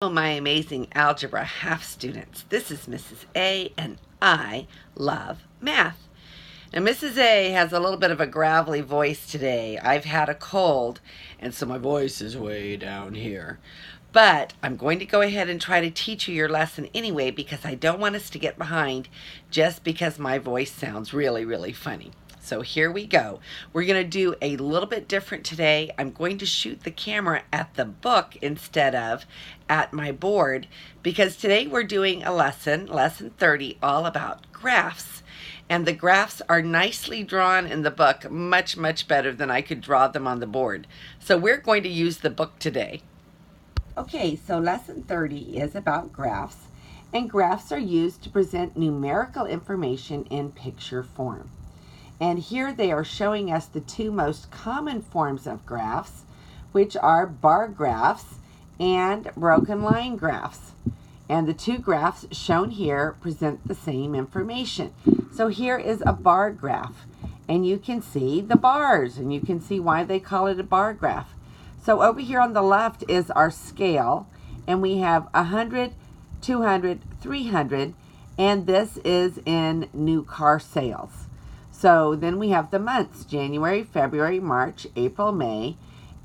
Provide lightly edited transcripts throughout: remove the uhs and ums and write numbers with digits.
Hello, my amazing algebra half students. This is Mrs. A, and I love math. Now, Mrs. A has a little bit of a gravelly voice today. I've had a cold, and so my voice is way down here. But I'm going to go ahead and try to teach you your lesson anyway because I don't want us to get behind just because my voice sounds really, really funny. So here we go. We're going to do a little bit different today. I'm going to shoot the camera at the book instead of at my board because today we're doing a lesson 30, all about graphs. And the graphs are nicely drawn in the book, much, much better than I could draw them on the board. So we're going to use the book today. Okay, so lesson 30 is about graphs, and graphs are used to present numerical information in picture form. And here they are showing us the two most common forms of graphs, which are bar graphs and broken line graphs. And the two graphs shown here present the same information. So here is a bar graph, and you can see the bars, and you can see why they call it a bar graph. So over here on the left is our scale, and we have 100, 200, 300, and this is in new car sales. So then we have the months, January, February, March, April, May,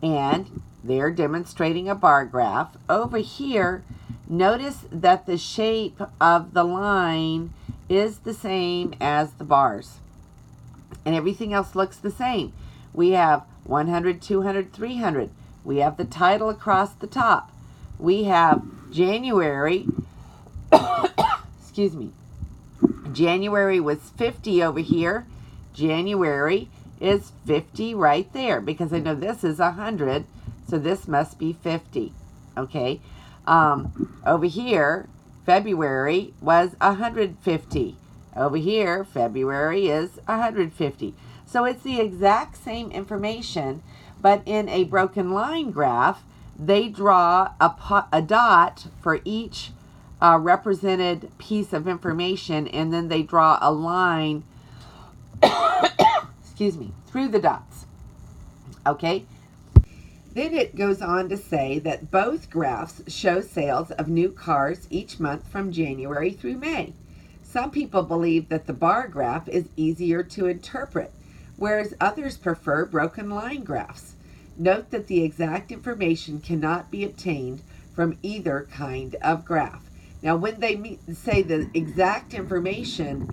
and they're demonstrating a bar graph. Over here, notice that the shape of the line is the same as the bars, and everything else looks the same. We have 100, 200, 300. We have the title across the top. We have January, excuse me, January was 50 over here. January is 50 right there because I know this is 100, so this must be 50. Okay, over here, February was 150. Over here, February is 150. So it's the exact same information, but in a broken line graph, they draw a dot for each represented piece of information, and then they draw a line excuse me, through the dots. Okay? Then it goes on to say that both graphs show sales of new cars each month from January through May. Some people believe that the bar graph is easier to interpret, whereas others prefer broken line graphs. Note that the exact information cannot be obtained from either kind of graph. Now, when they say the exact information,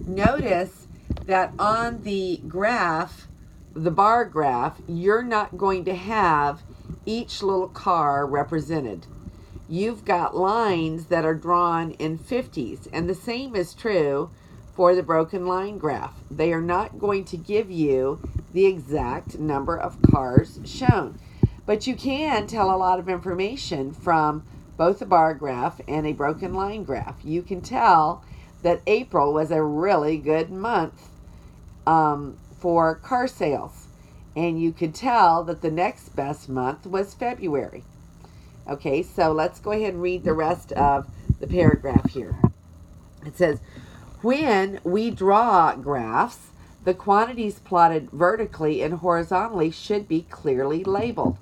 notice that on the graph, the bar graph, you're not going to have each little car represented. You've got lines that are drawn in 50s, and the same is true for the broken line graph. They are not going to give you the exact number of cars shown. But you can tell a lot of information from both a bar graph and a broken line graph. You can tell that April was a really good month for car sales. And you could tell that the next best month was February. Okay, so let's go ahead and read the rest of the paragraph here. It says, when we draw graphs, the quantities plotted vertically and horizontally should be clearly labeled.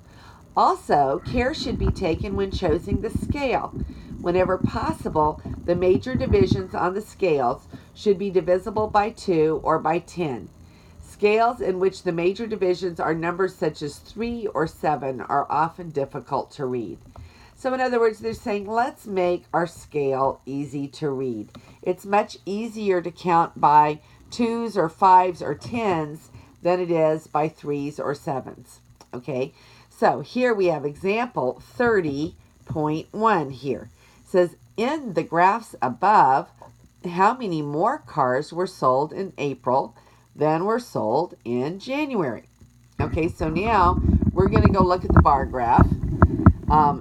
Also, care should be taken when choosing the scale. Whenever possible, the major divisions on the scales should be divisible by 2 or by 10. Scales in which the major divisions are numbers such as 3 or 7 are often difficult to read. So in other words, they're saying, let's make our scale easy to read. It's much easier to count by 2s or 5s or 10s than it is by 3s or 7s. Okay, so here we have example 30.1 here. It says, in the graphs above, how many more cars were sold in April than were sold in January? Okay, so now we're going to go look at the bar graph.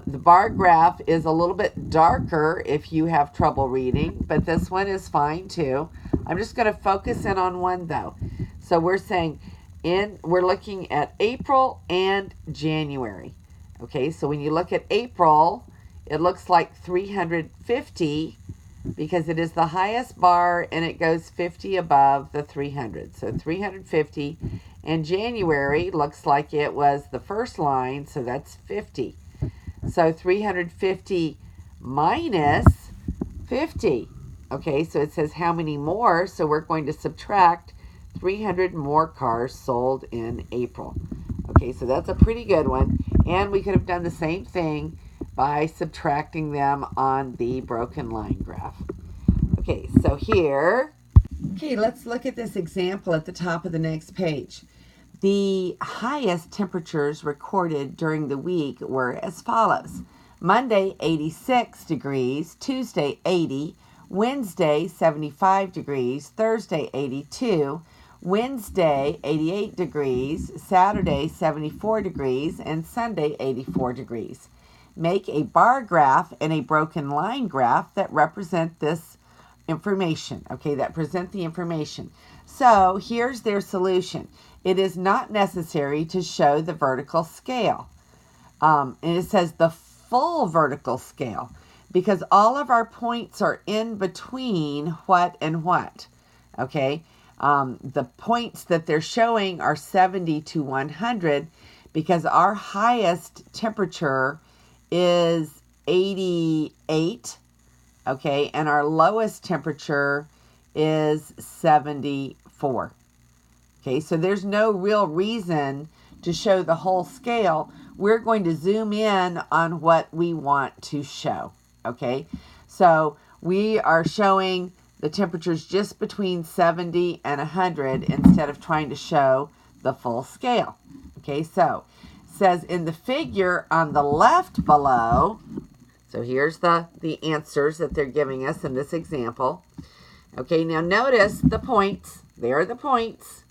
The bar graph is a little bit darker if you have trouble reading, but this one is fine too. I'm just going to focus in on one though. So we're saying we're looking at April and January. Okay, so when you look at April, it looks like 350 because it is the highest bar and it goes 50 above the 300. So 350. And January looks like it was the first line, so that's 50. So 350 minus 50. Okay, so it says how many more, so we're going to subtract 300 more cars sold in April. Okay, so that's a pretty good one. And we could have done the same thing by subtracting them on the broken line graph. Okay, so here, okay, let's look at this example at the top of the next page. The highest temperatures recorded during the week were as follows. Monday, 86 degrees, Tuesday, 80, Wednesday, 75 degrees, Thursday, 82, Wednesday, 88 degrees, Saturday, 74 degrees, and Sunday, 84 degrees. Make a bar graph and a broken line graph that represent this information, okay, that present the information. So here's their solution. It is not necessary to show the vertical scale. And it says the full vertical scale because all of our points are in between what and what, okay? The points that they're showing are 70 to 100 because our highest temperature is 88, okay, and our lowest temperature is 74. Okay, so there's no real reason to show the whole scale. We're going to zoom in on what we want to show, okay? So we are showing the temperatures just between 70 and 100 instead of trying to show the full scale. Okay, so it says in the figure on the left below, so here's the answers that they're giving us in this example. Okay, now notice the points. There are the points.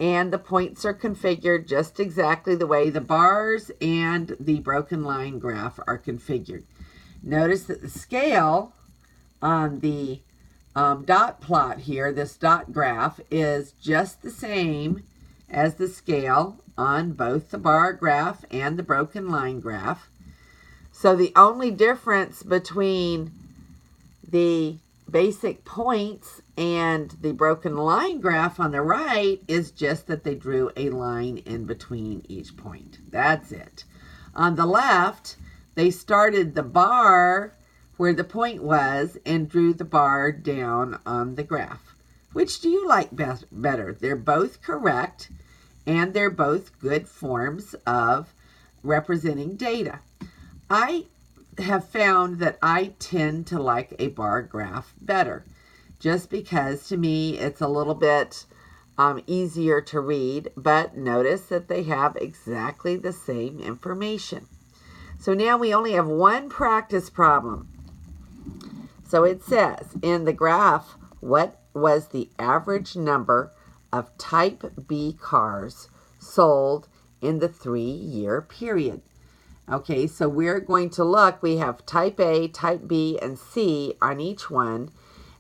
And the points are configured just exactly the way the bars and the broken line graph are configured. Notice that the scale on the dot plot here, this dot graph, is just the same as the scale on both the bar graph and the broken line graph. So the only difference between the basic points and the broken line graph on the right is just that they drew a line in between each point. That's it. On the left, they started the bar where the point was and drew the bar down on the graph. Which do you like better? They're both correct and they're both good forms of representing data. I have found that I tend to like a bar graph better just because to me it's a little bit easier to read, but notice that they have exactly the same information. So now we only have one practice problem. So it says in the graph, what was the average number of type B cars sold in the 3-year period? Okay, so we're going to look, we have type A, type B, and C on each one,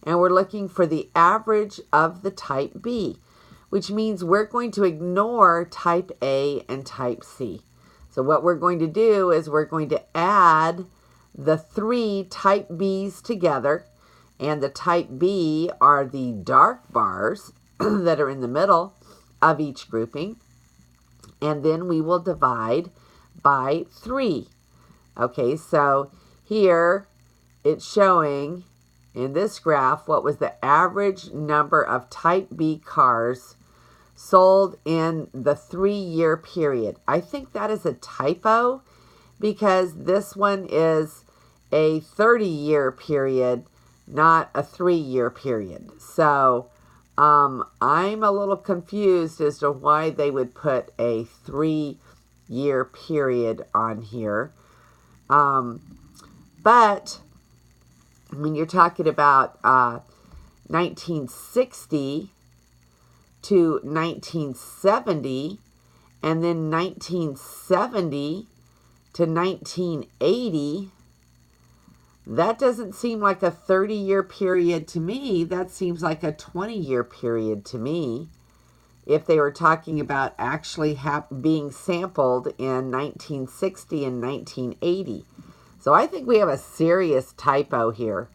and we're looking for the average of the type B, which means we're going to ignore type A and type C. So what we're going to do is we're going to add the 3 type Bs together, and the type B are the dark bars that are in the middle of each grouping, and then we will divide by 3. Okay, so here it's showing in this graph what was the average number of type B cars sold in the 3-year period. I think that is a typo because this one is a 30-year period, not a 3-year period. So I'm a little confused as to why they would put a 3-year period on here. But when you're talking about 1960 to 1970 and then 1970 to 1980, that doesn't seem like a 30-year period to me. That seems like a 20-year period to me if they were talking about actually being sampled in 1960 and 1980. So I think we have a serious typo here.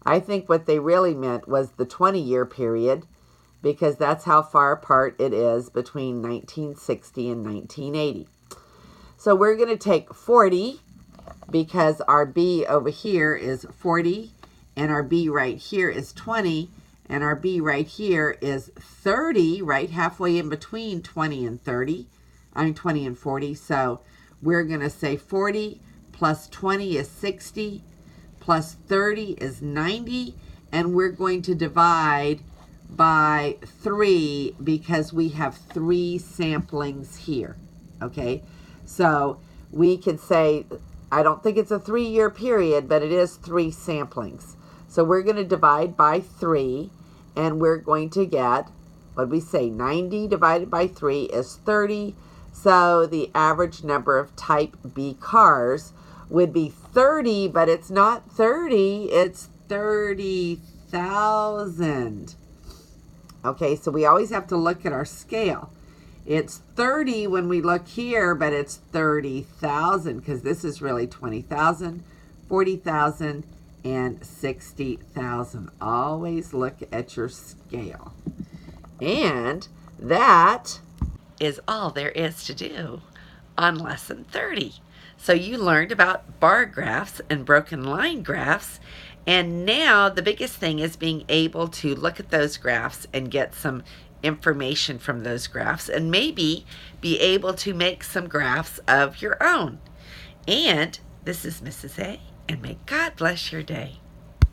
I think what they really meant was the 20-year period because that's how far apart it is between 1960 and 1980. So we're going to take 40 because our B over here is 40, and our B right here is 20, and our B right here is 30, right? Halfway in between 20 and 30. 20 and 40. So we're going to say 40 plus 20 is 60, plus 30 is 90, and we're going to divide by 3 because we have 3 samplings here, okay? So we could say, I don't think it's a 3-year period, but it is 3 samplings. So we're going to divide by 3, and we're going to get, what did we say, 90 divided by 3 is 30. So the average number of type B cars would be 30, but it's not 30, it's 30,000. Okay, so we always have to look at our scale. It's 30 when we look here, but it's 30,000 because this is really 20,000, 40,000, and 60,000. Always look at your scale. And that is all there is to do on lesson 30. So you learned about bar graphs and broken line graphs, and now the biggest thing is being able to look at those graphs and get some information from those graphs, and maybe be able to make some graphs of your own. And this is Mrs. A, and may God bless your day.